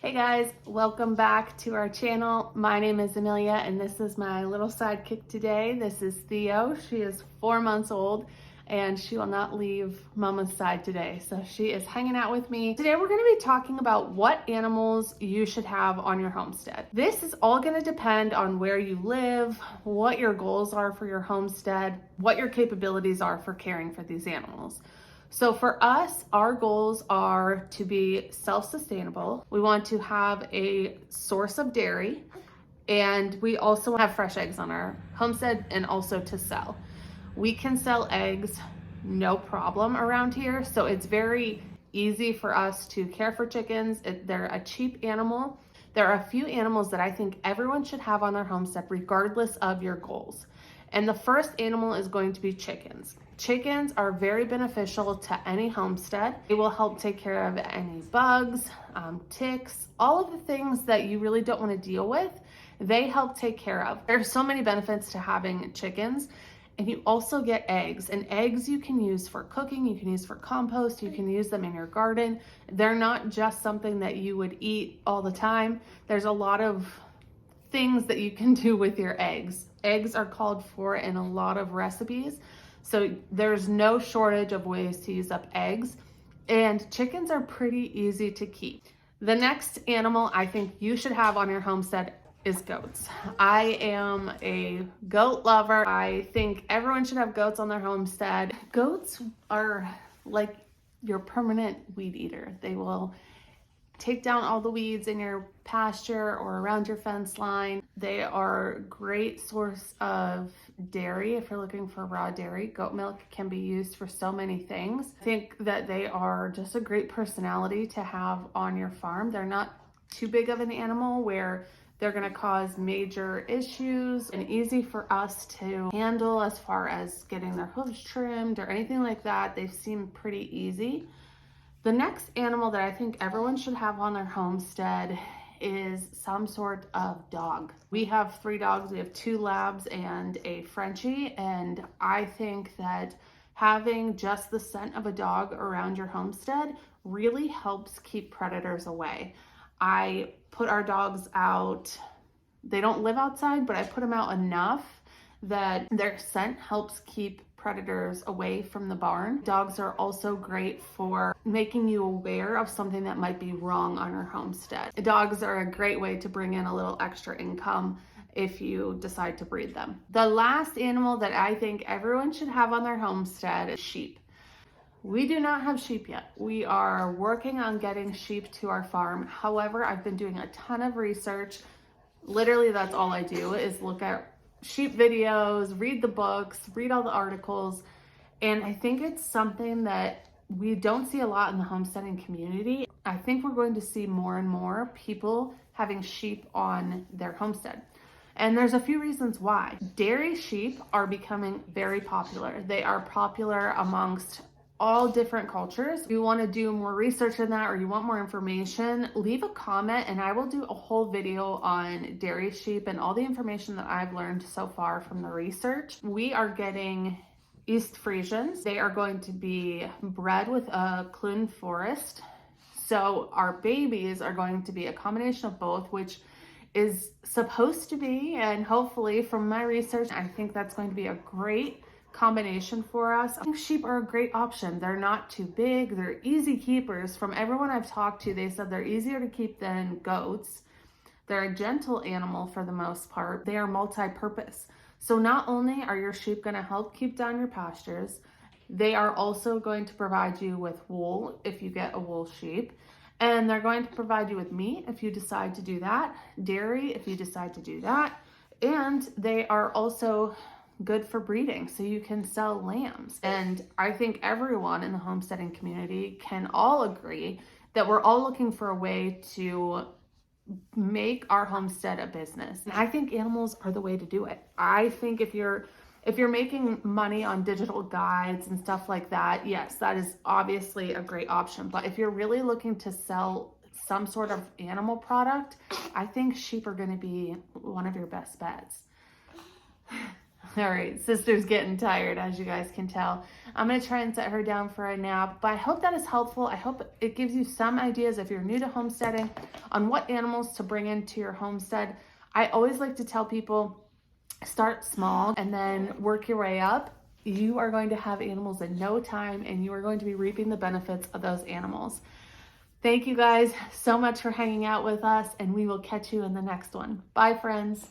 Hey guys, welcome back to our channel. My name is Amelia and this is my little sidekick today. This is Theo. She is 4 months old and she will not leave Mama's side today. So she is hanging out with me. Today we're going to be talking about what animals you should have on your homestead. This is all going to depend on where you live, what your goals are for your homestead, what your capabilities are for caring for these animals. So for us, our goals are to be self-sustainable. We want to have a source of dairy, and we also have fresh eggs on our homestead and also to sell. We can sell eggs no problem around here, so it's very easy for us to care for chickens. They're a cheap animal. There are a few animals that I think everyone should have on their homestead regardless of your goals. And the first animal is going to be chickens. Chickens are very beneficial to any homestead. They will help take care of any bugs, ticks, all of the things that you really don't want to deal with. They help take care of. There's so many benefits to having chickens. And you also get eggs, and eggs you can use for cooking, you can use for compost, you can use them in your garden. They're not just something that you would eat all the time. There's a lot of things that you can do with your eggs. Eggs are called for in a lot of recipes, so there's no shortage of ways to use up eggs, and chickens are pretty easy to keep. The next animal I think you should have on your homestead is goats. I am a goat lover. I think everyone should have goats on their homestead. Goats are like your permanent weed eater. They will take down all the weeds in your pasture or around your fence line. They are a great source of dairy if you're looking for raw dairy. Goat milk can be used for so many things. I think that they are just a great personality to have on your farm. They're not too big of an animal where they're going to cause major issues, and easy for us to handle as far as getting their hooves trimmed or anything like that. They seem pretty easy. The next animal that I think everyone should have on their homestead is some sort of dog. We have 3 dogs. We have 2 labs and a Frenchie, and I think that having just the scent of a dog around your homestead really helps keep predators away. I put our dogs out. They don't live outside, but I put them out enough that their scent helps keep predators away from the barn. Dogs are also great for making you aware of something that might be wrong on your homestead. Dogs are a great way to bring in a little extra income if you decide to breed them. The last animal that I think everyone should have on their homestead is sheep. We do not have sheep yet. We are working on getting sheep to our farm. However, I've been doing a ton of research. Literally, that's all I do is look at sheep videos, read the books, read all the articles. And I think it's something that we don't see a lot in the homesteading community. I think we're going to see more and more people having sheep on their homestead. And there's a few reasons why. Dairy sheep are becoming very popular. They are popular amongst all different cultures. If you want to do more research in that or you want more information, leave a comment and I will do a whole video on dairy sheep and all the information that I've learned so far from the research. We are getting East Friesians. They are going to be bred with a Clune Forest. So our babies are going to be a combination of both, which is supposed to be, and hopefully from my research, I think that's going to be a great combination for us. I think sheep are a great option. They're not too big. They're easy keepers. From everyone I've talked to, they said they're easier to keep than goats. They're a gentle animal for the most part. They are multi-purpose. So not only are your sheep going to help keep down your pastures, they are also going to provide you with wool if you get a wool sheep. And they're going to provide you with meat if you decide to do that, dairy if you decide to do that. And they are also good for breeding, so you can sell lambs. And I think everyone in the homesteading community can all agree that we're all looking for a way to make our homestead a business. And I think animals are the way to do it. I think if you're making money on digital guides and stuff like that, yes, that is obviously a great option. But if you're really looking to sell some sort of animal product, I think sheep are going to be one of your best bets. All right, sister's getting tired, as you guys can tell. I'm gonna try and set her down for a nap, but I hope that is helpful. I hope it gives you some ideas if you're new to homesteading on what animals to bring into your homestead. I always like to tell people, start small and then work your way up. You are going to have animals in no time, and you are going to be reaping the benefits of those animals. Thank you guys so much for hanging out with us, and we will catch you in the next one. Bye, friends.